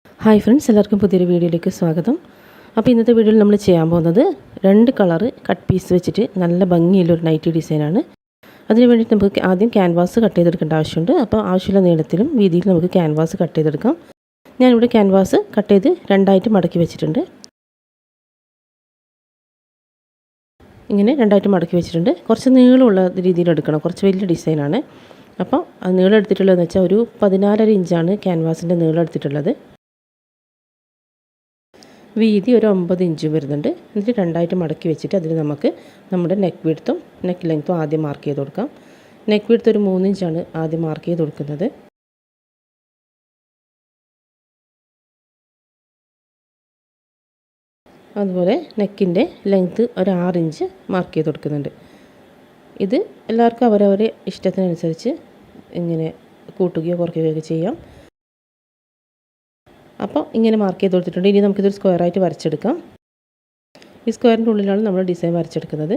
Hi friends, എല്ലാവർക്കും പുതിയൊരു വീഡിയോയിലേക്ക് സ്വാഗതം. അപ്പോൾ ഇന്നത്തെ വീഡിയോയിൽ നമ്മൾ ചെയ്യാൻ പോകുന്നത് 2 കളറ് കട്ട് പീസ് വെച്ചിട്ട് നല്ല ഭംഗിയുള്ളൊരു നൈറ്റി ഡിസൈനാണ്. അതിന് വേണ്ടിയിട്ട് നമുക്ക് ആദ്യം ക്യാൻവാസ് കട്ട് ചെയ്തെടുക്കേണ്ട ആവശ്യമുണ്ട്. അപ്പോൾ ആവശ്യമുള്ള നീളത്തിലും വീതിയിലും നമുക്ക് ക്യാൻവാസ് കട്ട് ചെയ്തെടുക്കാം. ഞാനിവിടെ ക്യാൻവാസ് കട്ട് ചെയ്ത് 2ആയിട്ട് മടക്കി വെച്ചിട്ടുണ്ട്. ഇങ്ങനെ 2ആയിട്ട് മടക്കി വെച്ചിട്ടുണ്ട്. കുറച്ച് നീളമുള്ള രീതിയിൽ എടുക്കണം, കുറച്ച് വലിയ ഡിസൈനാണ്. അപ്പോൾ അത് നീളം എടുത്തിട്ടുള്ളതെന്ന് വെച്ചാൽ ഒരു 14.5 ഇഞ്ചാണ് ക്യാൻവാസിൻ്റെ നീളം എടുത്തിട്ടുള്ളത്. വീതി ഒരു 9 ഇഞ്ചും വരുന്നുണ്ട്. എന്നിട്ട് 2ആയിട്ട് മടക്കി വെച്ചിട്ട് അതിൽ നമുക്ക് നമ്മുടെ നെക്ക് വിഡ്ത്തും നെക്ക് ലെങ്ത്തും ആദ്യം മാർക്ക് ചെയ്ത് കൊടുക്കാം. നെക്ക് വിഡ്ത്ത് ഒരു 3 ഇഞ്ചാണ് ആദ്യം മാർക്ക് ചെയ്ത് കൊടുക്കുന്നത്. അതുപോലെ നെക്കിൻ്റെ ലെങ്ത്ത് ഒരു 6 ഇഞ്ച് മാർക്ക് ചെയ്ത് കൊടുക്കുന്നുണ്ട്. ഇത് എല്ലാവർക്കും അവരവരെ ഇഷ്ടത്തിനനുസരിച്ച് ഇങ്ങനെ കൂട്ടുകയോ കുറയ്ക്കുകയോ ചെയ്യാം. അപ്പോൾ ഇങ്ങനെ മാർക്ക് ചെയ്ത് കൊടുത്തിട്ടുണ്ട്. ഇനി നമുക്കിതൊരു സ്ക്വയറായിട്ട് വരച്ചെടുക്കാം. ഈ സ്ക്വയറിൻ്റെ ഉള്ളിലാണ് നമ്മൾ ഡിസൈൻ വരച്ചെടുക്കുന്നത്.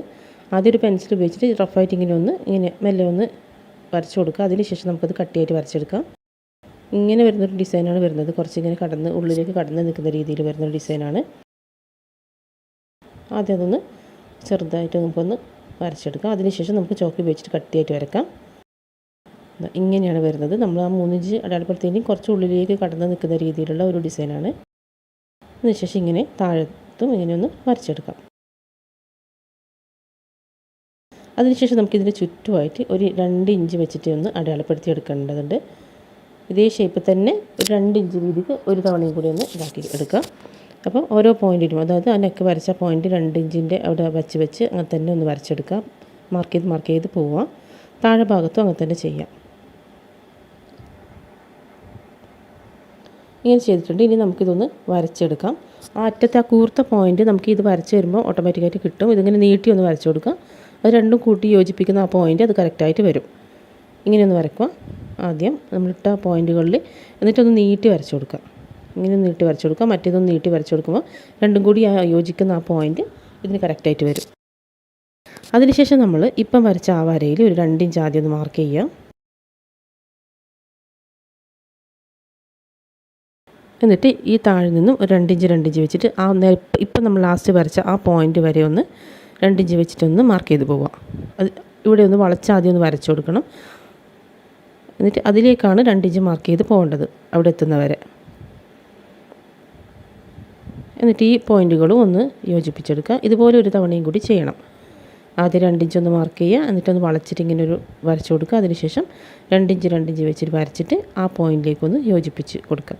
ആദ്യം ഒരു പെൻസിൽ ഉപയോഗിച്ചിട്ട് റഫായിട്ട് ഇങ്ങനെ മെല്ലെ ഒന്ന് വരച്ചു കൊടുക്കുക. അതിനുശേഷം നമുക്കത് കട്ടിയായിട്ട് വരച്ചെടുക്കാം. ഇങ്ങനെ വരുന്നൊരു ഡിസൈനാണ് വരുന്നത്. കുറച്ചിങ്ങനെ ഉള്ളിലേക്ക് കടന്ന് നിൽക്കുന്ന രീതിയിൽ വരുന്നൊരു ഡിസൈനാണ്. ആദ്യം അതൊന്ന് ചെറുതായിട്ട് നമുക്കൊന്ന് വരച്ചെടുക്കാം. അതിനുശേഷം നമുക്ക് ചോക്ക് ഉപയോഗിച്ചിട്ട് കട്ടിയായിട്ട് വരക്കാം. ഇങ്ങനെയാണ് വരുന്നത്. നമ്മൾ ആ 3 ഇഞ്ച് അടയാളപ്പെടുത്തിയതിന് കുറച്ച് ഉള്ളിലേക്ക് കടന്ന് നിൽക്കുന്ന രീതിയിലുള്ള ഒരു ഡിസൈനാണ്. അതിനുശേഷം ഇങ്ങനെ താഴത്തും ഇങ്ങനെ ഒന്ന് വരച്ചെടുക്കാം. അതിനുശേഷം നമുക്കിതിൻ്റെ ചുറ്റുമായിട്ട് ഒരു 2 ഇഞ്ച് വെച്ചിട്ട് ഒന്ന് അടയാളപ്പെടുത്തി എടുക്കേണ്ടതുണ്ട്. ഇതേ ഷേപ്പിൽ തന്നെ ഒരു 2 ഇഞ്ച് വീതിക്ക് ഒരു തവണയും കൂടി ഒന്ന് ഇതാക്കി എടുക്കാം. അപ്പോൾ ഓരോ പോയിൻറ്റിലും, അതായത് ആ നെക്ക് വരച്ച പോയിൻറ്റ് 2 ഇഞ്ചിൻ്റെ അവിടെ വെച്ച് അങ്ങനെ തന്നെ ഒന്ന് വരച്ചെടുക്കാം. മാർക്ക് ചെയ്ത് പോവാം. താഴെ ഭാഗത്തും അങ്ങനെ തന്നെ ചെയ്യാം. ഇങ്ങനെ ചെയ്തിട്ടുണ്ട്. ഇനി നമുക്കിതൊന്ന് വരച്ചെടുക്കാം. ആ അറ്റത്തെ ആ കൂർത്ത പോയിൻറ്റ് നമുക്ക് ഇത് വരച്ച് വരുമ്പോൾ ഓട്ടോമാറ്റിക്കായിട്ട് കിട്ടും. ഇതിങ്ങനെ നീട്ടി ഒന്ന് വരച്ചു കൊടുക്കാം. അത് രണ്ടും കൂട്ടി യോജിപ്പിക്കുന്ന ആ പോയിൻറ്റ് അത് കറക്റ്റായിട്ട് വരും. ഇങ്ങനെയൊന്ന് വരക്കുക. ആദ്യം നമ്മളിട്ട പോയിൻറ്റുകളിൽ എന്നിട്ടൊന്ന് നീട്ടി വരച്ചു കൊടുക്കുക. ഇങ്ങനെ നീട്ടി വരച്ചു കൊടുക്കുക. മറ്റേതൊന്ന് നീട്ടി വരച്ചു കൊടുക്കുമ്പോൾ രണ്ടും കൂടി യോജിക്കുന്ന ആ പോയിൻറ്റ് ഇതിന് കറക്റ്റായിട്ട് വരും. അതിനുശേഷം നമ്മൾ ഇപ്പം വരച്ച ആ വരയിൽ ഒരു 2 ഇഞ്ച് ആദ്യം ഒന്ന് മാർക്ക് ചെയ്യാം. എന്നിട്ട് ഈ താഴെ നിന്നും ഒരു 2 ഇഞ്ച് വെച്ചിട്ട് ഇപ്പം നമ്മൾ ലാസ്റ്റ് വരച്ച ആ പോയിൻറ്റ് വരെ ഒന്ന് 2 ഇഞ്ച് വെച്ചിട്ടൊന്ന് മാർക്ക് ചെയ്ത് പോവാം. അത് ഇവിടെ ഒന്ന് വളച്ച് ആദ്യം ഒന്ന് വരച്ചു കൊടുക്കണം. എന്നിട്ട് അതിലേക്കാണ് 2 ഇഞ്ച് മാർക്ക് ചെയ്ത് പോകേണ്ടത്, അവിടെ എത്തുന്നവരെ. എന്നിട്ട് ഈ പോയിൻറ്റുകളും ഒന്ന് യോജിപ്പിച്ചെടുക്കുക. ഇതുപോലെ ഒരു തവണയും കൂടി ചെയ്യണം. ആദ്യം 2 ഇഞ്ച് ഒന്ന് മാർക്ക് ചെയ്യുക. എന്നിട്ടൊന്ന് വളച്ചിട്ട് ഇങ്ങനെ ഒരു വരച്ചു കൊടുക്കുക. അതിനുശേഷം 2 ഇഞ്ച് വെച്ചിട്ട് വരച്ചിട്ട് ആ പോയിൻറ്റിലേക്കൊന്ന് യോജിപ്പിച്ച് കൊടുക്കുക.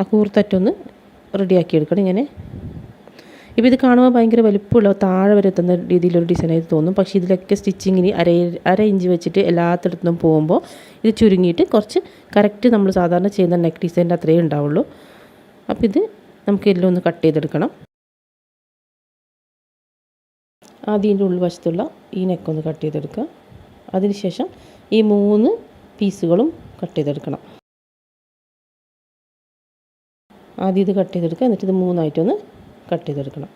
ആ കൂർത്തറ്റൊന്ന് റെഡിയാക്കി എടുക്കണം. ഇങ്ങനെ ഇപ്പോൾ ഇത് കാണുമ്പോൾ ഭയങ്കര വലിപ്പമുള്ള താഴെ വരെ എത്തുന്ന രീതിയിലൊരു ഡിസൈനായിട്ട് തോന്നും. പക്ഷേ ഇതിലൊക്കെ സ്റ്റിച്ചിങ്ങിന് അര ഇഞ്ച് വെച്ചിട്ട് എല്ലാത്തിടത്തും പോകുമ്പോൾ ഇത് ചുരുങ്ങിയിട്ട് കുറച്ച് കറക്റ്റ് നമ്മൾ സാധാരണ ചെയ്യുന്ന നെക്ക് ഡിസൈൻ്റെ അത്രയേ ഉണ്ടാവുള്ളൂ. അപ്പോൾ ഇത് നമുക്ക് എല്ലാം ഒന്ന് കട്ട് ചെയ്തെടുക്കണം. ആദ്യം ഇതിൻ്റെ ഉൾവശത്തുള്ള ഈ നെക്കൊന്ന് കട്ട് ചെയ്തെടുക്കുക. അതിനുശേഷം ഈ 3 പീസുകളും കട്ട് ചെയ്തെടുക്കണം. ആദ്യം ഇത് കട്ട് ചെയ്തെടുക്കുക. എന്നിട്ട് ഇത് 3ആയിട്ടൊന്ന് കട്ട് ചെയ്തെടുക്കണം.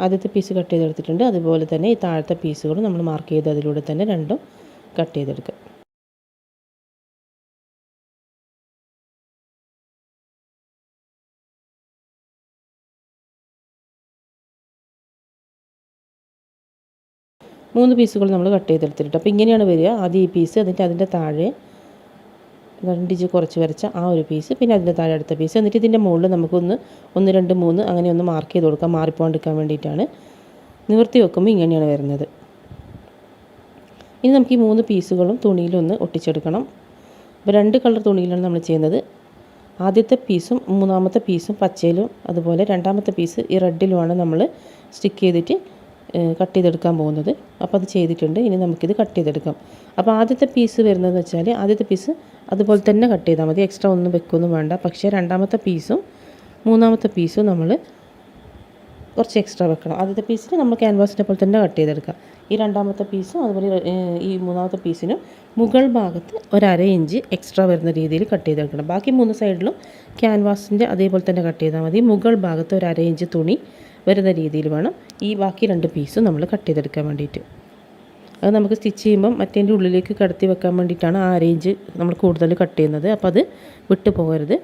ആദ്യത്തെ പീസ് കട്ട് ചെയ്തെടുത്തിട്ടുണ്ട്. അതുപോലെ തന്നെ ഈ താഴത്തെ പീസുകളും നമ്മൾ മാർക്ക് ചെയ്ത് അതിലൂടെ തന്നെ രണ്ടും കട്ട് ചെയ്തെടുക്കുക. മൂന്ന് പീസുകൾ നമ്മൾ കട്ട് ചെയ്തെടുത്തിട്ടുണ്ട്. അപ്പോൾ ഇങ്ങനെയാണ് വരിക. ആദ്യം ഈ പീസ്, എന്നിട്ട് അതിൻ്റെ താഴെ 2 ഇഞ്ച് കുറച്ച് വരച്ച ആ ഒരു പീസ്, പിന്നെ അതിൻ്റെ താഴെ അടുത്ത പീസ്. എന്നിട്ട് ഇതിൻ്റെ മുകളിൽ നമുക്കൊന്ന് 1, 2, 3 അങ്ങനെ ഒന്ന് മാർക്ക് ചെയ്ത് കൊടുക്കാം. മാറിപ്പോകാണ്ടിരിക്കാൻ വേണ്ടിയിട്ടാണ്. നിവർത്തി വെക്കുമ്പോൾ ഇങ്ങനെയാണ് വരുന്നത്. ഇനി നമുക്ക് ഈ 3 പീസുകളും തുണിയിലൊന്ന് ഒട്ടിച്ചെടുക്കണം. അപ്പോൾ 2 കളർ തുണിയിലാണ് നമ്മൾ ചെയ്യുന്നത്. ആദ്യത്തെ പീസും 3ാമത്തെ പീസും പച്ചയിലും, അതുപോലെ 2ാമത്തെ പീസ് ഈ റെഡിലുമാണ് നമ്മൾ സ്റ്റിക്ക് ചെയ്തിട്ട് കട്ട് ചെയ്തെടുക്കാൻ പോകുന്നത്. അപ്പോൾ അത് ചെയ്തിട്ടുണ്ട്. ഇനി നമുക്കിത് കട്ട് ചെയ്തെടുക്കാം. അപ്പോൾ ആദ്യത്തെ പീസ് വരുന്നതെന്ന് വെച്ചാൽ ആദ്യത്തെ പീസ് അതുപോലെ തന്നെ കട്ട് ചെയ്താൽ മതി. എക്സ്ട്രാ ഒന്നും വെക്കൊന്നും വേണ്ട. പക്ഷേ 2ാമത്തെ പീസും 3ാമത്തെ പീസും നമ്മൾ കുറച്ച് എക്സ്ട്രാ വെക്കണം. ആദ്യത്തെ പീസിന് നമ്മൾ ക്യാൻവാസിൻ്റെ പോലെ തന്നെ കട്ട് ചെയ്തെടുക്കാം. ഈ 2ാമത്തെ പീസും അതുപോലെ ഈ 3ാമത്തെ പീസിനും മുകൾ ഭാഗത്ത് ഒരു 1/2 ഇഞ്ച് എക്സ്ട്രാ വരുന്ന രീതിയിൽ കട്ട് ചെയ്തെടുക്കണം. ബാക്കി 3 സൈഡിലും ക്യാൻവാസിൻ്റെ അതേപോലെ തന്നെ കട്ട് ചെയ്താൽ മതി. മുകൾ ഭാഗത്ത് ഒരു 1/2 ഇഞ്ച് തുണി വരുന്ന രീതിയിൽ വേണം ഈ ബാക്കി 2 പീസും നമ്മൾ കട്ട് ചെയ്തെടുക്കാൻ വേണ്ടിയിട്ട്. അത് നമുക്ക് സ്റ്റിച്ച് ചെയ്യുമ്പം മറ്റേൻ്റെ ഉള്ളിലേക്ക് കടത്തി വെക്കാൻ വേണ്ടിയിട്ടാണ് ആ അരേഞ്ച് നമ്മൾ കൂടുതൽ കട്ട് ചെയ്യുന്നത്. അപ്പോൾ അത് വിട്ടു പോകരുത്.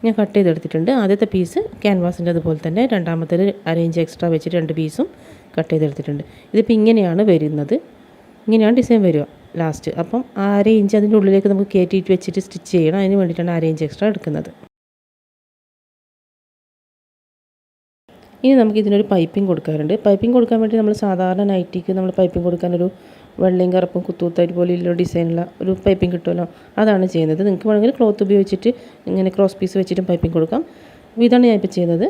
ഞാൻ കട്ട് ചെയ്തെടുത്തിട്ടുണ്ട്. ആദ്യത്തെ പീസ് ക്യാൻവാസിൻ്റെ അതുപോലെ തന്നെ രണ്ടാമത്തേത് അരേഞ്ച് എക്സ്ട്രാ വെച്ചിട്ട് 2 പീസും കട്ട് ചെയ്തെടുത്തിട്ടുണ്ട്. ഇതിപ്പോൾ ഇങ്ങനെയാണ് വരുന്നത്. ഇങ്ങനെയാണ് ഡിസൈൻ വരിക ലാസ്റ്റ്. അപ്പം ആ അരേഞ്ച് അതിൻ്റെ ഉള്ളിലേക്ക് നമുക്ക് കയറ്റിയിട്ട് വെച്ചിട്ട് സ്റ്റിച്ച് ചെയ്യണം. അതിന് വേണ്ടിയിട്ടാണ് അരേഞ്ച് എക്സ്ട്രാ എടുക്കുന്നത്. ഇനി നമുക്ക് ഇതിനൊരു പൈപ്പിംഗ് കൊടുക്കാറുണ്ട്. പൈപ്പിംഗ് കൊടുക്കാൻ വേണ്ടി നമ്മൾ സാധാരണ നൈറ്റിക്ക് നമ്മൾ പൈപ്പിംഗ് കൊടുക്കാനൊരു വെള്ളയും കറുപ്പും കുത്തൂത്തായിട്ട് പോലെയുള്ള ഡിസൈനുള്ള ഒരു പൈപ്പിംഗ് കിട്ടുമല്ലോ, അതാണ് ചെയ്യുന്നത്. നിങ്ങൾക്ക് വേണമെങ്കിൽ ക്ലോത്ത് ഉപയോഗിച്ചിട്ട് ഇങ്ങനെ ക്രോസ് പീസ് വെച്ചിട്ടും പൈപ്പിംഗ് കൊടുക്കാം. ഇതാണ് ഞാനിപ്പോൾ ചെയ്യുന്നത്.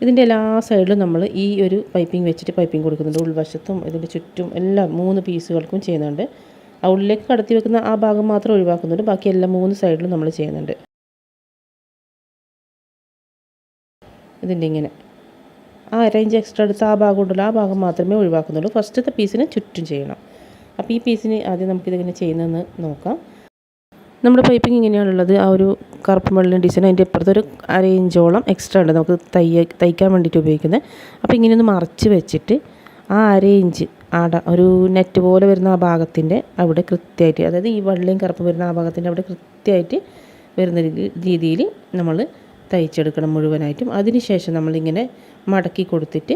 ഇതിൻ്റെ എല്ലാ സൈഡിലും നമ്മൾ ഈ ഒരു പൈപ്പിംഗ് വെച്ചിട്ട് പൈപ്പിംഗ് കൊടുക്കുന്നുണ്ട്. ഉൾവശത്തും ഇതിൻ്റെ ചുറ്റും എല്ലാം 3 പീസുകൾക്കും ചെയ്യുന്നുണ്ട്. ആ ഉള്ളിലേക്ക് കടത്തി വെക്കുന്ന ആ ഭാഗം മാത്രം ഒഴിവാക്കുന്നുണ്ട്. ബാക്കി എല്ലാ 3 സൈഡിലും നമ്മൾ ചെയ്യുന്നുണ്ട്. ഇതിൻ്റെ ഇങ്ങനെ ആ അരേഞ്ച് എക്സ്ട്രാ എടുത്ത് ആ ഭാഗം ഉണ്ടല്ലോ, ആ ഭാഗം മാത്രമേ ഒഴിവാക്കുന്നുള്ളൂ. ഫസ്റ്റത്തെ പീസിന് ചുറ്റും ചെയ്യണം. അപ്പോൾ ഈ പീസിന് ആദ്യം നമുക്കിതെങ്ങനെ ചെയ്യുന്നതെന്ന് നോക്കാം. നമ്മുടെ പൈപ്പിംഗ് ഇങ്ങനെയാണുള്ളത്. ആ ഒരു കറുപ്പ് വെള്ളം ഡിസൈൻ അതിൻ്റെ അപ്പുറത്തൊരു അരയിഞ്ചോളം എക്സ്ട്രാ ഉണ്ട് നമുക്ക് തയ്ക്കാൻ വേണ്ടിയിട്ട് ഉപയോഗിക്കുന്നത്. അപ്പോൾ ഇങ്ങനെയൊന്ന് മറച്ച് വെച്ചിട്ട് ആ അരയിഞ്ച് ഒരു നെറ്റ് പോലെ വരുന്ന ആ ഭാഗത്തിൻ്റെ അവിടെ കൃത്യമായിട്ട്, അതായത് ഈ വെള്ളയും കറുപ്പ് വരുന്ന ആ ഭാഗത്തിൻ്റെ അവിടെ കൃത്യമായിട്ട് വരുന്ന രീതിയിൽ നമ്മൾ തയ്ച്ചെടുക്കണം മുഴുവനായിട്ടും. അതിനുശേഷം നമ്മളിങ്ങനെ മടക്കി കൊടുത്തിട്ട്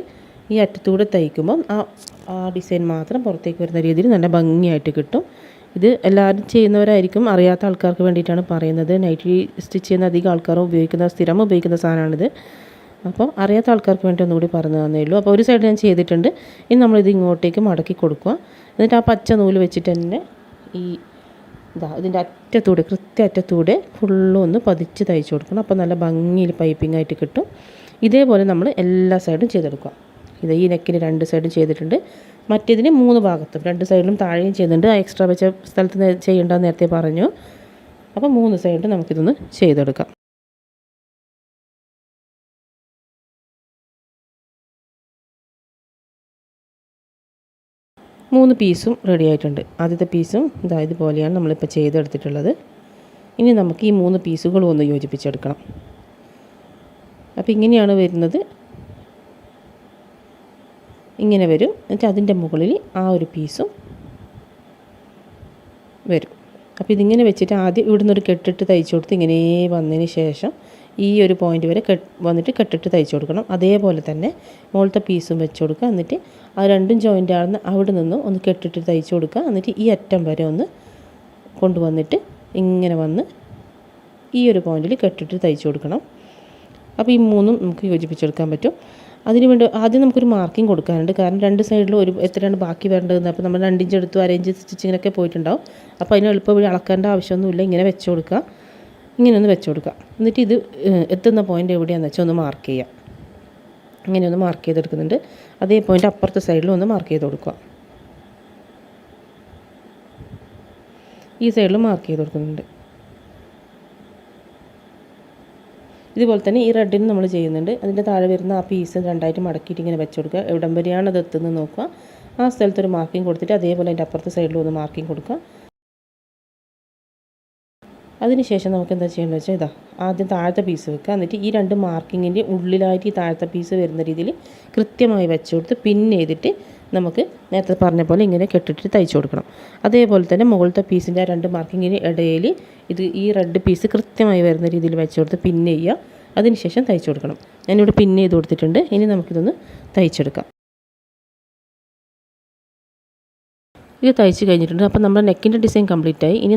ഈ അറ്റത്തൂടെ തയ്ക്കുമ്പം ആ ഡിസൈൻ മാത്രം പുറത്തേക്ക് വരുന്ന രീതിയിൽ നല്ല ഭംഗിയായിട്ട് കിട്ടും. ഇത് എല്ലാവരും ചെയ്യുന്നവരായിരിക്കും, അറിയാത്ത ആൾക്കാർക്ക് വേണ്ടിയിട്ടാണ് പറയുന്നത്. നൈറ്റി സ്റ്റിച്ച് ചെയ്യുന്ന അധികം ആൾക്കാരും സ്ഥിരം ഉപയോഗിക്കുന്ന സാധനമാണിത്. അപ്പം അറിയാത്ത ആൾക്കാർക്ക് വേണ്ടി ഒന്നുകൂടി പറഞ്ഞു തന്നേ ഉള്ളൂ. അപ്പോൾ ഒരു സൈഡ് ഞാൻ ചെയ്തിട്ടുണ്ട്. ഇനി നമ്മളിത് ഇങ്ങോട്ടേക്ക് മടക്കി കൊടുക്കുക. എന്നിട്ട് ആ പച്ച നൂല് വെച്ചിട്ട് തന്നെ ഇതിൻ്റെ അറ്റത്തൂടെ അറ്റത്തൂടെ ഫുള്ളും ഒന്ന് പതിച്ച് തയ്ച്ച് കൊടുക്കണം. അപ്പോൾ നല്ല ഭംഗിയിൽ പൈപ്പിംഗ് ആയിട്ട് കിട്ടും. ഇതേപോലെ നമ്മൾ എല്ലാ സൈഡും ചെയ്തെടുക്കുക. ഈ നെക്കിന് 2 സൈഡും ചെയ്തിട്ടുണ്ട്. മറ്റേതിന് 3 ഭാഗത്തും 2 സൈഡിലും താഴെയും ചെയ്യുന്നുണ്ട്. ആ എക്സ്ട്രാ വെച്ച സ്ഥലത്ത് ചെയ്യേണ്ടതെന്ന് നേരത്തെ പറഞ്ഞു. അപ്പോൾ 3 സൈഡും നമുക്കിതൊന്ന് ചെയ്തെടുക്കാം. മൂന്ന് പീസും റെഡി ആയിട്ടുണ്ട്. ആദ്യത്തെ പീസും ഇതുപോലെയാണ് നമ്മളിപ്പോൾ ചെയ്തെടുത്തിട്ടുള്ളത്. ഇനി നമുക്ക് ഈ 3 പീസുകളും ഒന്ന് യോജിപ്പിച്ചെടുക്കണം. അപ്പോൾ ഇങ്ങനെയാണ് വരുന്നത്. ഇങ്ങനെ വരും. എന്നിട്ട് അതിൻ്റെ മുകളിൽ ആ ഒരു പീസും വരും. അപ്പോൾ ഇതിങ്ങനെ വെച്ചിട്ട് ആദ്യം ഇവിടുന്ന് ഒരു കെട്ടിട്ട് തയ്ച്ചു കൊടുത്ത് ഇങ്ങനെ വന്നതിന് ശേഷം ഈ ഒരു പോയിൻ്റ് വരെ വന്നിട്ട് കെട്ടിട്ട് തയ്ച്ചു കൊടുക്കണം. അതേപോലെ തന്നെ മുകളിലത്തെ പീസും വെച്ച് കൊടുക്കുക. എന്നിട്ട് ആ രണ്ടും ജോയിൻ്റ് ആകുന്ന അവിടെ നിന്നും ഒന്ന് കെട്ടിട്ട് തയ്ച്ചു കൊടുക്കുക. എന്നിട്ട് ഈ അറ്റം വരെ ഒന്ന് കൊണ്ടുവന്നിട്ട് ഇങ്ങനെ വന്ന് ഈ ഒരു പോയിൻ്റിൽ കെട്ടിട്ട് തയ്ച്ചു കൊടുക്കണം. അപ്പോൾ ഈ 3ഉം നമുക്ക് യോജിപ്പിച്ചെടുക്കാൻ പറ്റും. അതിന് വേണ്ടി ആദ്യം നമുക്കൊരു മാർക്കിംഗ് കൊടുക്കാനുണ്ട്. കാരണം 2 സൈഡിലും എത്രയാണ് ബാക്കി വരേണ്ടതെന്ന്. അപ്പോൾ നമ്മൾ 2 ഇഞ്ച് എടുത്തു അരേഞ്ച് സ്റ്റിച്ചിങ്ങിനൊക്കെ പോയിട്ടുണ്ടാവും. അപ്പോൾ അതിന് എളുപ്പം വഴി അളക്കേണ്ട ആവശ്യമൊന്നുമില്ല. ഇങ്ങനെ വെച്ച് കൊടുക്കുക. ഇങ്ങനെ ഒന്ന് വെച്ച് കൊടുക്കുക. എന്നിട്ട് ഇത് എത്തുന്ന പോയിൻ്റ് എവിടെയാണെന്ന് വെച്ചാൽ ഒന്ന് മാർക്ക് ചെയ്യുക. ഇങ്ങനെ ഒന്ന് മാർക്ക് ചെയ്തെടുക്കുന്നുണ്ട്. അതേ പോയിൻ്റ് അപ്പുറത്തെ സൈഡിലും ഒന്ന് മാർക്ക് ചെയ്ത് കൊടുക്കുക. ഈ സൈഡിലും മാർക്ക് ചെയ്ത് കൊടുക്കുന്നുണ്ട്. ഇതുപോലെ തന്നെ ഈ റെഡിന് നമ്മൾ ചെയ്യുന്നുണ്ട്. അതിൻ്റെ താഴെ വരുന്ന ആ പീസ് 2ആയിട്ട് മടക്കിയിട്ട് ഇങ്ങനെ വെച്ച് കൊടുക്കുക. എവിടം വരെയാണ് അത് എത്തുന്നത് നോക്കുക. ആ സ്ഥലത്തൊരു മാർക്കിംഗ് കൊടുത്തിട്ട് അതേപോലെ അതിൻ്റെ അപ്പുറത്തെ സൈഡിലും ഒന്ന് മാർക്കിംഗ് കൊടുക്കുക. അതിനുശേഷം നമുക്ക് എന്താ ചെയ്യേണ്ടത് വെച്ചാൽ ആദ്യം താഴത്തെ പീസ് വെക്കുക. എന്നിട്ട് ഈ 2 മാർക്കിങ്ങിൻ്റെ ഉള്ളിലായിട്ട് ഈ താഴത്തെ പീസ് വരുന്ന രീതിയിൽ കൃത്യമായി വെച്ച് കൊടുത്ത് പിൻ ചെയ്തിട്ട് നമുക്ക് നേരത്തെ പറഞ്ഞ പോലെ ഇങ്ങനെ കെട്ടിട്ട് തയ്ച്ചു കൊടുക്കണം. അതേപോലെ തന്നെ മുകളിലത്തെ പീസിൻ്റെ 2 മാർക്കിങ്ങിന് ഇടയിൽ ഈ റെഡ് പീസ് കൃത്യമായി വരുന്ന രീതിയിൽ വെച്ച് കൊടുത്ത് പിൻ ചെയ്യുക. അതിനുശേഷം തയ്ച്ചു കൊടുക്കണം. ഞാനിവിടെ പിൻ ചെയ്ത് കൊടുത്തിട്ടുണ്ട്. ഇനി നമുക്കിതൊന്ന് തയ്ച്ചെടുക്കാം. ഇത് തയ്ച്ച് കഴിഞ്ഞിട്ടുണ്ട്. അപ്പോൾ നമ്മുടെ നെക്കിൻ്റെ ഡിസൈൻ കംപ്ലീറ്റ് ആയി. ഇനി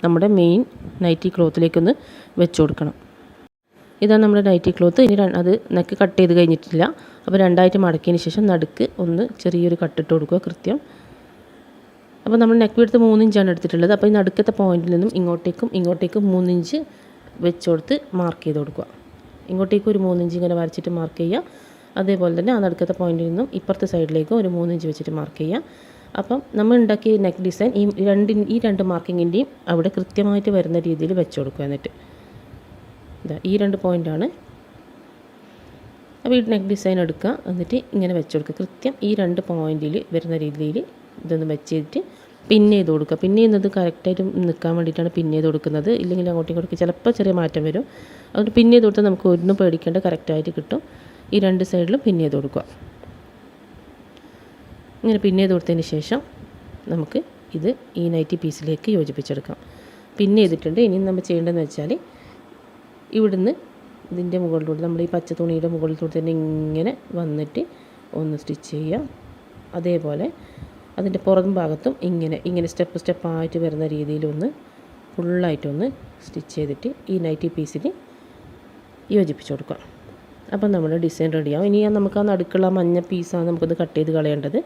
നമ്മുടെ മെയിൻ നൈറ്റി ക്ലോത്തിലേക്കൊന്ന് വെച്ച് കൊടുക്കണം. ഇതാണ് നമ്മുടെ നൈറ്റി ക്ലോത്ത്. ഇനി അത് നെക്ക് കട്ട് ചെയ്ത് കഴിഞ്ഞിട്ടില്ല. അപ്പോൾ 2ആയിട്ട് മടക്കിയതിന് ശേഷം നടുക്ക് ഒന്ന് ചെറിയൊരു കട്ടിട്ട് കൊടുക്കുക കൃത്യം. അപ്പോൾ നമ്മൾ നെക്ക് വിഡ്ത്ത് 3 ഇഞ്ചാണ് എടുത്തിട്ടുള്ളത്. അപ്പോൾ ഈ നടുക്കത്തെ പോയിന്റിൽ നിന്നും ഇങ്ങോട്ടേക്കും 3 ഇഞ്ച് വെച്ച് കൊടുത്ത് മാർക്ക് ചെയ്ത് കൊടുക്കുക. ഇങ്ങോട്ടേക്ക് ഒരു 3 ഇഞ്ച് ഇങ്ങനെ വരച്ചിട്ട് മാർക്ക് ചെയ്യുക. അതേപോലെ തന്നെ ആ നടുക്കത്തെ പോയിന്റിൽ നിന്നും ഇപ്പുറത്തെ സൈഡിലേക്ക് ഒരു 3 ഇഞ്ച് വെച്ചിട്ട് മാർക്ക് ചെയ്യുക. അപ്പം നമ്മൾ ഉണ്ടാക്കിയ നെക്ക് ഡിസൈൻ ഈ രണ്ട് മാർക്കിങ്ങിൻ്റെയും അവിടെ കൃത്യമായിട്ട് വരുന്ന രീതിയിൽ വെച്ച് കൊടുക്കുക. എന്നിട്ട് ഈ 2 പോയിൻ്റാണ്. അപ്പോൾ ഈ നെക്ക് ഡിസൈൻ എടുക്കുക. എന്നിട്ട് ഇങ്ങനെ വെച്ച് കൊടുക്കുക. കൃത്യം ഈ 2 പോയിൻറ്റിൽ വരുന്ന രീതിയിൽ ഇതൊന്ന് വെച്ചിട്ട് പിൻ ചെയ്ത് കൊടുക്കുക. പിൻ ചെയ്യുന്നത് കറക്റ്റായിട്ട് നിൽക്കാൻ വേണ്ടിയിട്ടാണ് പിൻ ചെയ്ത് കൊടുക്കുന്നത്. ഇല്ലെങ്കിൽ അങ്ങോട്ടും ഇങ്ങോട്ടും ചിലപ്പോൾ ചെറിയ മാറ്റം വരും. അതുകൊണ്ട് പിൻ ചെയ്ത് കൊടുത്താൽ നമുക്ക് ഒന്നും പേടിക്കേണ്ട, കറക്റ്റായിട്ട് കിട്ടും. ഈ 2 സൈഡിലും പിൻ ചെയ്ത് കൊടുക്കുക. ഇങ്ങനെ പിൻ ചെയ്ത് കൊടുത്തതിന് ശേഷം നമുക്ക് ഇത് ഈ നൈറ്റി പീസിലേക്ക് യോജിപ്പിച്ചെടുക്കാം. പിന്നെ ചെയ്തിട്ടുണ്ട്. ഇനി നമ്മൾ ചെയ്യേണ്ടതെന്ന് വെച്ചാൽ ഇവിടുന്ന് ഇതിൻ്റെ മുകളിലൂടെ നമ്മൾ ഈ പച്ച തുണിയുടെ മുകളിലൂടെ തന്നെ ഇങ്ങനെ വന്നിട്ട് ഒന്ന് സ്റ്റിച്ച് ചെയ്യുക. അതേപോലെ അതിൻ്റെ പുറം ഭാഗത്തും ഇങ്ങനെ സ്റ്റെപ്പായിട്ട് വരുന്ന രീതിയിലൊന്ന് ഫുള്ളായിട്ടൊന്ന് സ്റ്റിച്ച് ചെയ്തിട്ട് ഈ നൈറ്റി പീസിൽ യോജിപ്പിച്ച് കൊടുക്കാം. അപ്പം നമ്മുടെ ഡിസൈൻ റെഡിയാവും. ഇനി നമുക്ക് ആ നടുക്കുള്ള മഞ്ഞ പീസാണ് നമുക്കത് കട്ട് ചെയ്ത് കളയേണ്ടത്.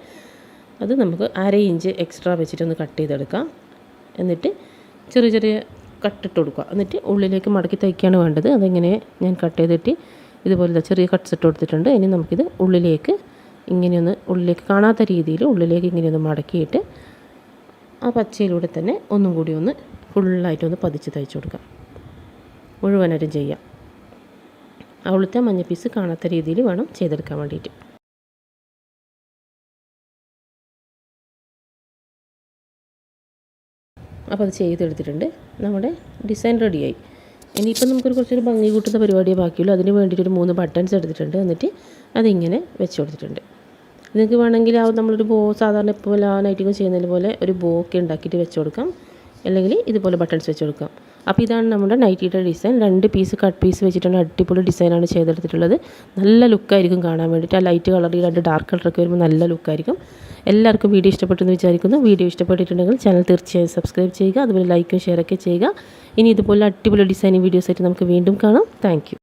അത് നമുക്ക് 1/2 ഇഞ്ച് എക്സ്ട്രാ വെച്ചിട്ടൊന്ന് കട്ട് ചെയ്തെടുക്കാം. എന്നിട്ട് ചെറിയ കട്ടിട്ട് കൊടുക്കുക. എന്നിട്ട് ഉള്ളിലേക്ക് മടക്കി തയ്ക്കുകയാണ് വേണ്ടത്. അതെങ്ങനെ ഞാൻ കട്ട് ചെയ്തിട്ട് ഇതുപോലെ ചെറിയ കട്ട്സ് ഇട്ട് കൊടുത്തിട്ടുണ്ട്. ഇനി നമുക്കിത് ഉള്ളിലേക്ക് കാണാത്ത രീതിയിൽ ഉള്ളിലേക്ക് ഇങ്ങനെയൊന്ന് മടക്കിയിട്ട് ആ പച്ചയിലൂടെ തന്നെ ഒന്നും കൂടി ഒന്ന് ഫുള്ളായിട്ടൊന്ന് പതിച്ച് തയ്ച്ചു കൊടുക്കാം. മുഴുവനായിട്ടും ചെയ്യാം. അവിടുത്തെ മഞ്ഞ പീസ് കാണാത്ത രീതിയിൽ വേണം ചെയ്തെടുക്കാൻ വേണ്ടിയിട്ട്. അപ്പോൾ അത് ചെയ്തെടുത്തിട്ടുണ്ട്. നമ്മുടെ ഡിസൈൻ റെഡിയായി. ഇനിയിപ്പോൾ നമുക്കൊരു കുറച്ചൊരു ഭംഗി കൂട്ടുന്ന പരിപാടിയേ ബാക്കിയുള്ളൂ. അതിന് വേണ്ടിയിട്ടൊരു 3 ബട്ടൺസ് എടുത്തിട്ടുണ്ട്. എന്നിട്ട് അതിങ്ങനെ വെച്ച് കൊടുത്തിട്ടുണ്ട്. നിങ്ങൾക്ക് വേണമെങ്കിൽ നമ്മളൊരു ബോ സാധാരണ ഇപ്പോൾ എല്ലാ നൈറ്റിക്കും ചെയ്യുന്നതിന് പോലെ ഒരു ബോ ഒക്കെ ഉണ്ടാക്കിയിട്ട് വെച്ച് കൊടുക്കാം. അല്ലെങ്കിൽ ഇതുപോലെ ബട്ടൺസ് വെച്ച് കൊടുക്കാം. അപ്പോൾ ഇതാണ് നമ്മുടെ നൈറ്റിയുടെ ഡിസൈൻ. 2 പീസ് കട്ട് പീസ് വെച്ചിട്ടാണ് അടിപൊളി ഡിസൈനാണ് ചെയ്തെടുത്തിട്ടുള്ളത്. നല്ല ലുക്കായിരിക്കും കാണാൻ വേണ്ടിയിട്ട്. ആ ലൈറ്റ് കളറിൽ 2 ഡാർക്ക് കളറൊക്കെ വരുമ്പോൾ നല്ല ലുക്കായിരിക്കും. എല്ലാവർക്കും വീഡിയോ ഇഷ്ടപ്പെട്ടെന്ന് വിചാരിക്കുന്നു. വീഡിയോ ഇഷ്ടപ്പെട്ടിട്ടുണ്ടെങ്കിൽ ചാനൽ തീർച്ചയായും സബ്സ്ക്രൈബ് ചെയ്യുക. അതുപോലെ ലൈക്കും ഷെയറൊക്കെ ചെയ്യുക. ഇനി ഇതുപോലെ അടിപൊളി ഡിസൈനിങ് വീഡിയോസായിട്ട് നമുക്ക് വീണ്ടും കാണാം. താങ്ക്